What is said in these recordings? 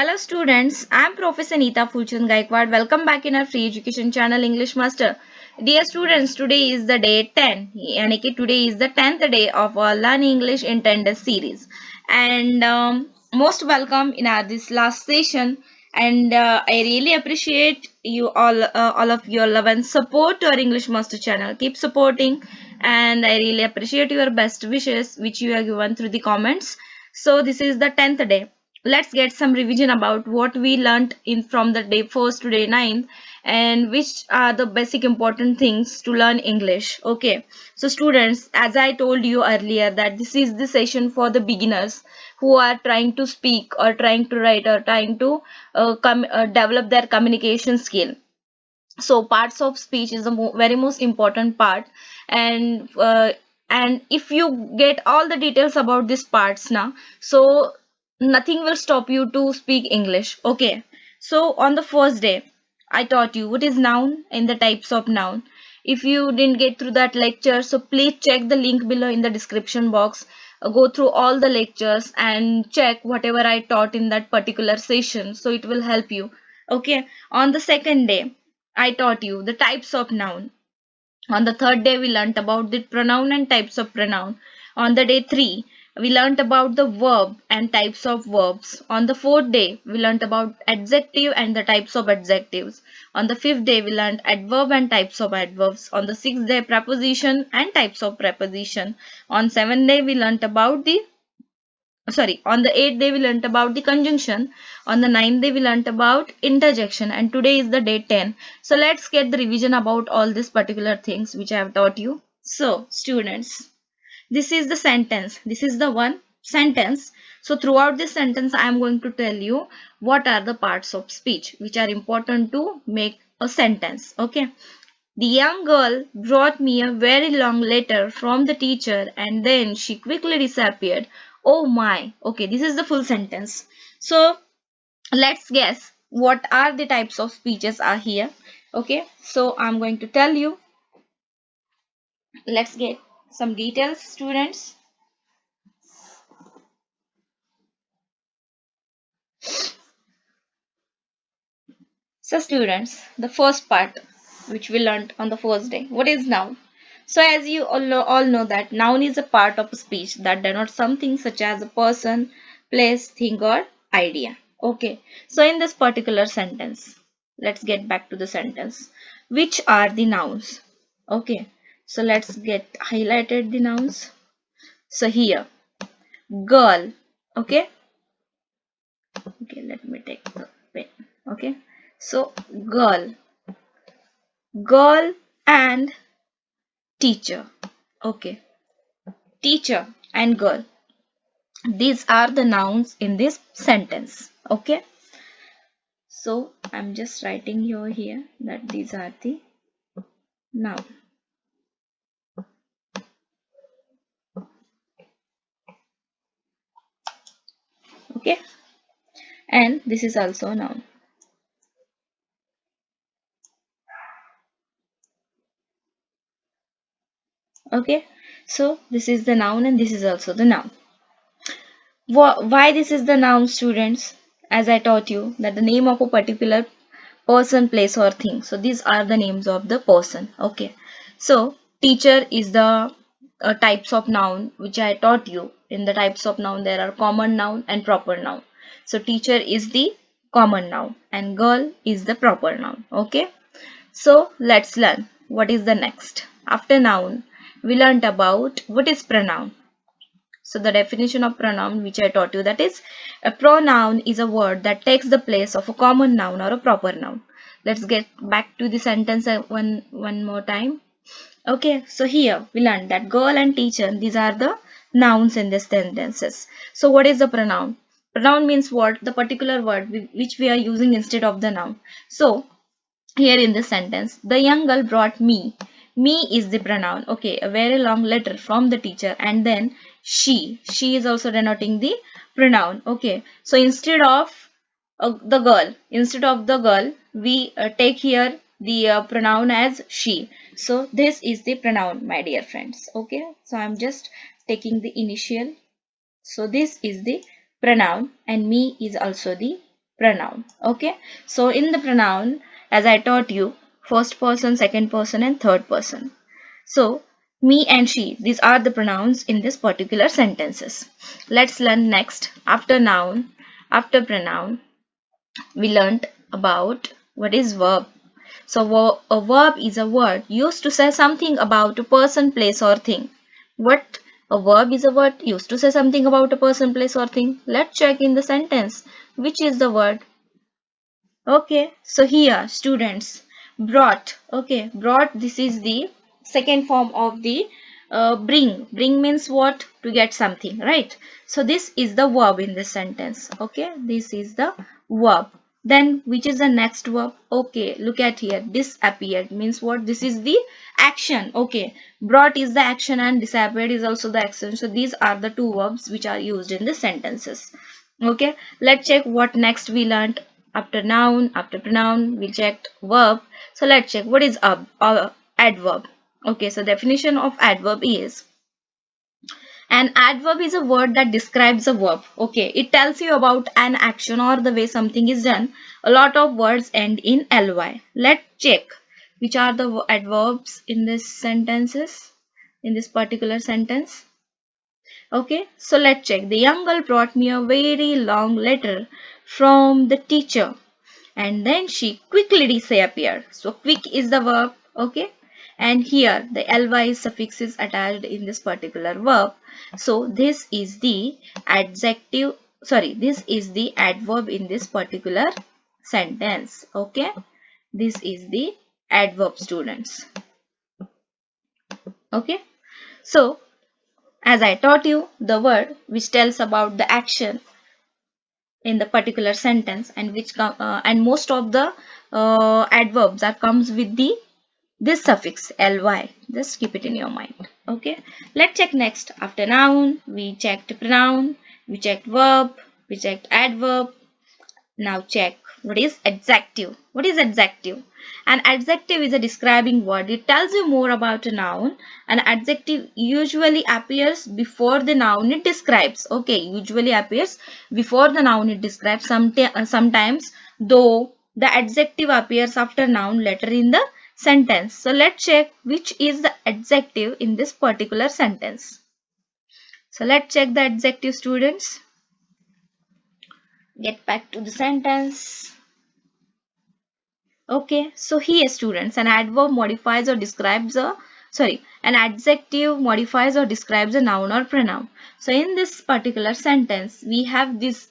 Hello students, I am Professor Neeta Fulchand Gaikwad. Welcome back in our free education channel English Master. Dear students, today is the day 10. यानी कि today is the 10th day of our Learn English in 10 Days series. And most welcome in our this last session. And I really appreciate you all of your love and support to our English Master channel. Keep supporting, and I really appreciate your best wishes which you have given through the comments. So this is the 10th day. Let's get some revision about what we learned in from the day 1st to day 9th, and which are the basic important things to learn English. Okay, so students, as I told you earlier, that this is the session for the beginners who are trying to speak or trying to write or trying to develop their communication skill. So parts of speech is the very most important part, and if you get all the details about these parts now, so nothing will stop you to speak English. Okay, so on the first day I taught you what is noun and the types of noun. If you didn't get through that lecture, so please check the link below in the description box. Go through all the lectures and check whatever I taught in that particular session, so it will help you. Okay, on the second day I taught you the types of noun. On the third day, we learnt about the pronoun and types of pronoun. On the day 3, we learnt about the verb and types of verbs. On the fourth day, we learnt about adjective and the types of adjectives. On the fifth day, we learnt adverb and types of adverbs. On the sixth day, preposition and types of preposition. On seventh day, we learnt about the on the 8th day we learnt about the conjunction. On the 9th day we learnt about interjection, and today is the day 10. So let's get the revision about all these particular things which I have taught you. So students, this is the sentence, this is the one sentence. So throughout this sentence I am going to tell you what are the parts of speech which are important to make a sentence. Okay, the young girl brought me a very long letter from the teacher, and then she quickly disappeared. Oh my. Okay, this is the full sentence. So let's guess what are the types of speeches are here. Okay, so I'm going to tell you. Let's get some details, students. So students, the first part which we learned on the first day, what is noun? So as you all know that noun is a part of a speech that denotes something such as a person, place, thing or idea. Okay, so in this particular sentence, let's get back to the sentence. Which are the nouns? Okay, so let's get highlighted the nouns. So here, girl. Okay, okay, let me take the pen. Okay, so girl, girl and teacher. Okay, teacher and girl, these are the nouns in this sentence. Okay, so I'm just writing here that these are the noun. Okay, and this is also a noun. Okay, so this is the noun and this is also the noun. Why this is the noun, students? As I taught you that the name of a particular person, place or thing, so these are the names of the person. Okay, so teacher is the types of noun which I taught you. In the types of noun there are common noun and proper noun. So teacher is the common noun and girl is the proper noun. Okay, so let's learn what is the next. After noun we learnt about what is pronoun. So the definition of pronoun which I taught you, that is, a pronoun is a word that takes the place of a common noun or a proper noun. Let's get back to the sentence one more time. Okay, so here we learned that girl and teacher, these are the nouns in these sentences. So what is the pronoun? Pronoun means what? The particular word which we are using instead of the noun. So here in this sentence, the young girl brought me. Me is the pronoun. Okay, a very long letter from the teacher, and then she is also denoting the pronoun. Okay, so instead of the girl, we take here the pronoun as she. So this is the pronoun, my dear friends. Okay, so I'm just taking the initial. So this is the pronoun and me is also the pronoun. Okay, so in the pronoun, as I taught you, first person, second person, and third person. So me and she, these are the pronouns in this particular sentences. Let's learn next. After noun, after pronoun, we learnt about what is verb. So a verb is a word used to say something about a person, place, or thing. What? A verb is a word used to say something about a person, place, or thing. Let's check in the sentence. Which is the word? Okay, so here students, brought. Okay, brought, this is the second form of the bring. Bring means what? To get something, right? So this is the verb in this sentence. Okay, this is the verb. Then which is the next verb? Okay, look at here. Disappeared means what? This is the action. Okay, brought is the action and disappeared is also the action. So these are the two verbs which are used in the sentences. Okay, let's check what next we learned. After noun, after pronoun, we checked verb. So let's check what is adverb. Okay, so definition of adverb is, an adverb is a word that describes a verb. Okay, it tells you about an action or the way something is done. A lot of words end in ly. Let's check which are the adverbs in this sentences, in this particular sentence. Okay, so let's check. The young girl brought me a very long letter from the teacher, and then she quickly disappeared. So quick is the verb. Okay, and here the ly suffix is attached in this particular verb. So this is the adjective, sorry, this is the adverb in this particular sentence. Okay, this is the adverb, students. Okay, so as I taught you, the word which tells about the action in the particular sentence, and which and most of the adverbs are comes with the this suffix ly. Just keep it in your mind. Okay, let's check next. After noun, we checked pronoun, we checked verb, we checked adverb. Now check what is adjective. What is adjective? An adjective is a describing word. It tells you more about a noun. An adjective usually appears before the noun it describes. Okay, usually appears before the noun it describes. Sometimes though the adjective appears after noun later in the sentence. So let's check which is the adjective in this particular sentence. So let's check the adjective, students. Get back to the sentence. Okay, so here students, an adverb modifies or describes a, an adjective modifies or describes a noun or pronoun. So in this particular sentence, we have this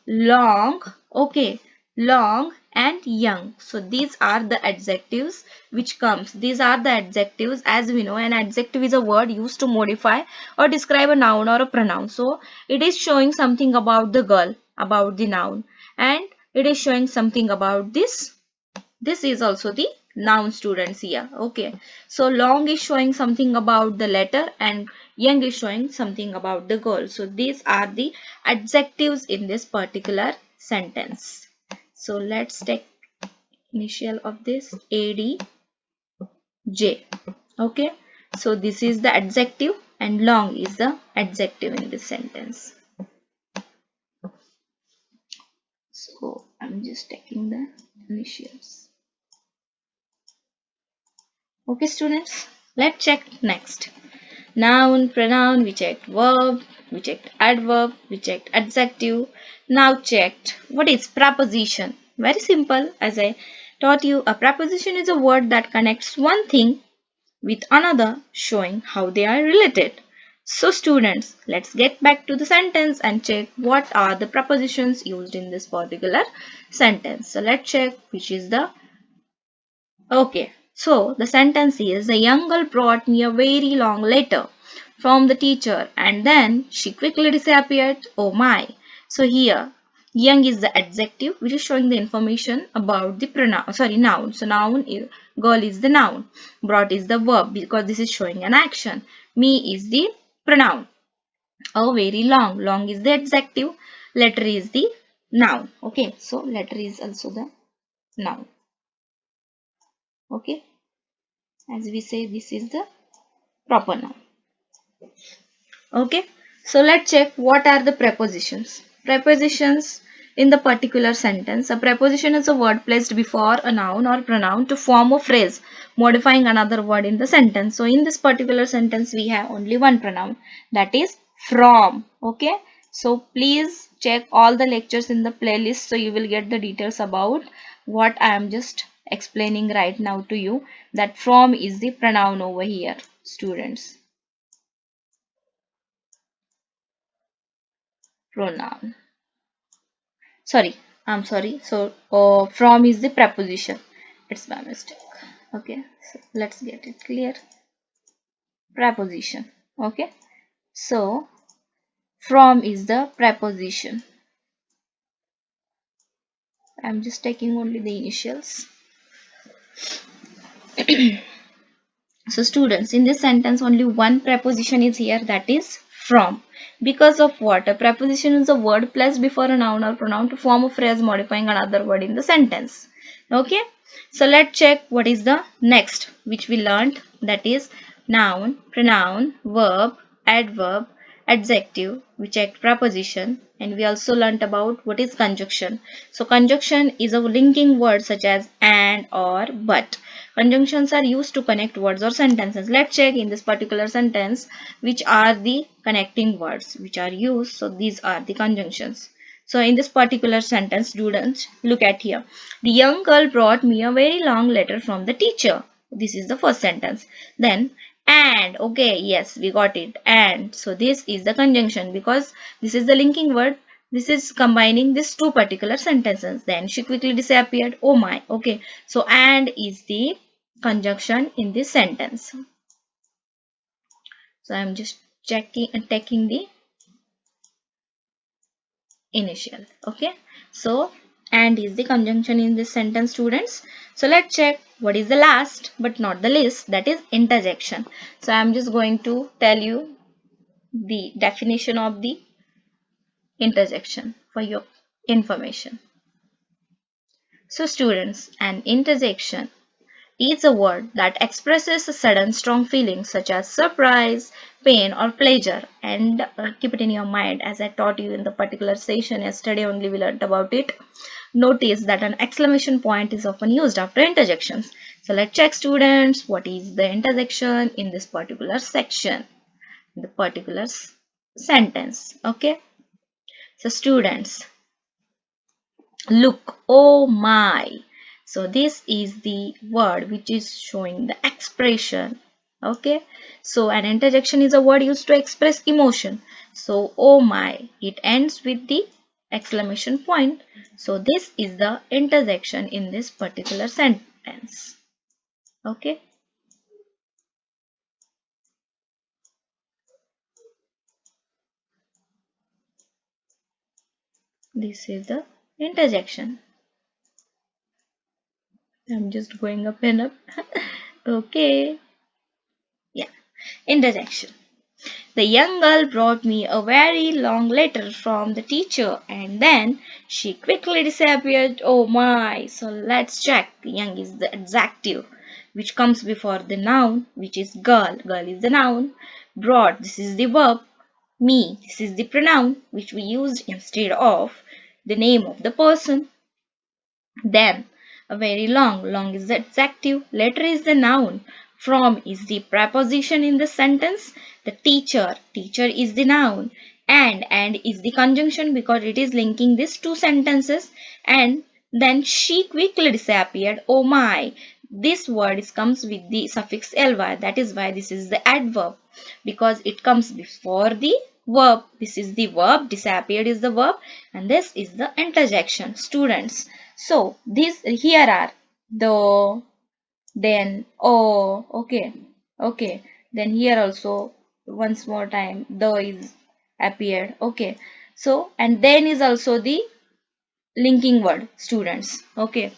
long, okay, long and young. So these are the adjectives which comes. These are the adjectives. As we know, an adjective is a word used to modify or describe a noun or a pronoun. So it is showing something about the girl, about the noun, and it is showing something about this. This is also the noun, students, here. Okay, so long is showing something about the letter and young is showing something about the girl. So these are the adjectives in this particular sentence. So let's take initial of this adj. Okay, so this is the adjective and long is the adjective in this sentence. So I'm just taking the initials. Okay, students, let's check next. Noun, pronoun, we checked verb, we checked adverb, we checked adjective. Now checked what is preposition. Very simple. As I taught you, a preposition is a word that connects one thing with another, showing how they are related. So students, let's get back to the sentence and check what are the prepositions used in this particular sentence. So let's check which is the. Okay, so the sentence is, the young girl brought me a very long letter from the teacher and then she quickly disappeared. Oh my. So here, young is the adjective which is showing the information about the pronoun, noun. So noun is, girl is the noun. Brought is the verb because this is showing an action. Me is the pronoun. Oh, very long. Long is the adjective. Letter is the noun. Okay, so letter is also the noun. Okay, as we say, this is the proper noun. Okay, so let's check what are the prepositions. Prepositions In the particular sentence, a preposition is a word placed before a noun or pronoun to form a phrase modifying another word in the sentence. So in this particular sentence, we have only one pronoun, that is from. Okay. So please check all the lectures in the playlist so you will get the details about what I am just explaining right now to you, that from is the pronoun over here, students. Pronoun. Sorry, I'm sorry. So from is the preposition. It's my mistake. Okay, so let's get it clear. Preposition. Okay, so from is the preposition. I'm just taking only the initials. So students, in this sentence only one preposition is here, that is from. Because of what? A preposition is a word placed before a noun or pronoun to form a phrase modifying another word in the sentence. Okay. So let's check what is the next which we learned, that is noun, pronoun, verb, adverb, adjective. We checked preposition, and we also learnt about what is conjunction. So conjunction is a linking word such as and, or, but. Conjunctions are used to connect words or sentences. Let's check in this particular sentence which are the connecting words which are used. So these are the conjunctions. So in this particular sentence, students, look at here. The young girl brought me a very long letter from the teacher. This is the first sentence. Then and, okay, yes, we got it. And, so this is the conjunction because this is the linking word. This is combining these two particular sentences. Then she quickly disappeared. Oh my. Okay. So and is the conjunction in this sentence. So I am just checking and taking the initial. Okay. So and is the conjunction in this sentence, students. So let's check what is the last but not the least, that is interjection. So I am just going to tell you the definition of the interjection for your information. So students, an interjection is a word that expresses a sudden strong feeling such as surprise, pain or pleasure. And keep it in your mind, as I taught you in the particular session yesterday only we learned about it. Notice that an exclamation point is often used after interjections. So let's check, students, what is the interjection in this particular section, the particular sentence. Okay. So students, look, oh my. So this is the word which is showing the expression. Okay. So an interjection is a word used to express emotion. So oh my, it ends with the exclamation point. So this is the interjection in this particular sentence. Okay. This is the interjection. I'm just going up and up. Okay. Yeah. Interjection. The young girl brought me a very long letter from the teacher and then she quickly disappeared. Oh my. So let's check. Young is the adjective which comes before the noun, which is girl. Girl is the noun. Brought, this is the verb. Me, this is the pronoun which we used instead of the name of the person. Then a very long. Long is the adjective. Letter is the noun. From is the preposition in the sentence. The teacher. Teacher is the noun. And is the conjunction because it is linking these two sentences. And then she quickly disappeared. Oh my. This word comes with the suffix ly. That is why this is the adverb, because it comes before the verb. This is the verb. Disappeared is the verb. And this is the interjection, students. So these here are the, then, oh, okay, okay. Then here also once more time the is appeared. Okay. So and then is also the linking word, students. Okay.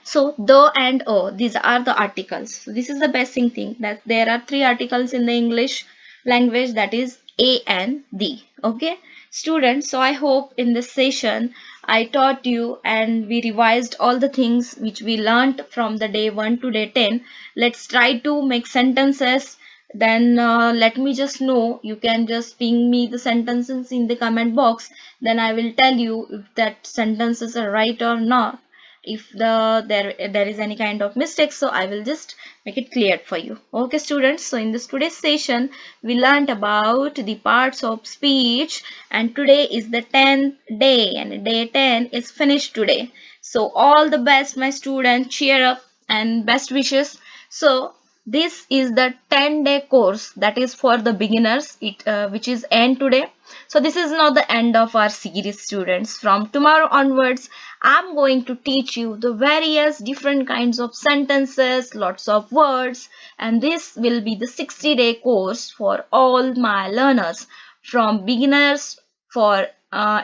So the and these are the articles. So this is the basic thing, that there are three articles in the English language, that is a and the. Okay, students. So I hope in this session I taught you and we revised all the things which we learnt from the day 1 to day 10. Let's try to make sentences then let me just know. You can just ping me the sentences in the comment box, then I will tell you if that sentences are right or not. If there is any kind of mistake, so I will just make it clear for you. Okay students, so in this today's session we learned about the parts of speech, and today is the 10th day and day 10 is finished today. So all the best my students, cheer up and best wishes. So this is the 10-day course that is for the beginners, which is end today. So this is not the end of our series students. From tomorrow onwards I'm going to teach you the various different kinds of sentences, lots of words, and this will be the 60-day course for all my learners, from beginners, for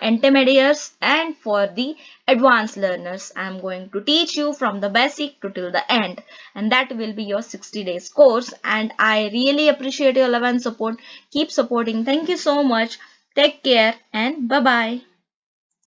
intermediates, and for the advanced learners. I am going to teach you from the basic to till the end, and that will be your 60 days course. And I really appreciate your love and support. Keep supporting. Thank you so much. Take care and bye bye.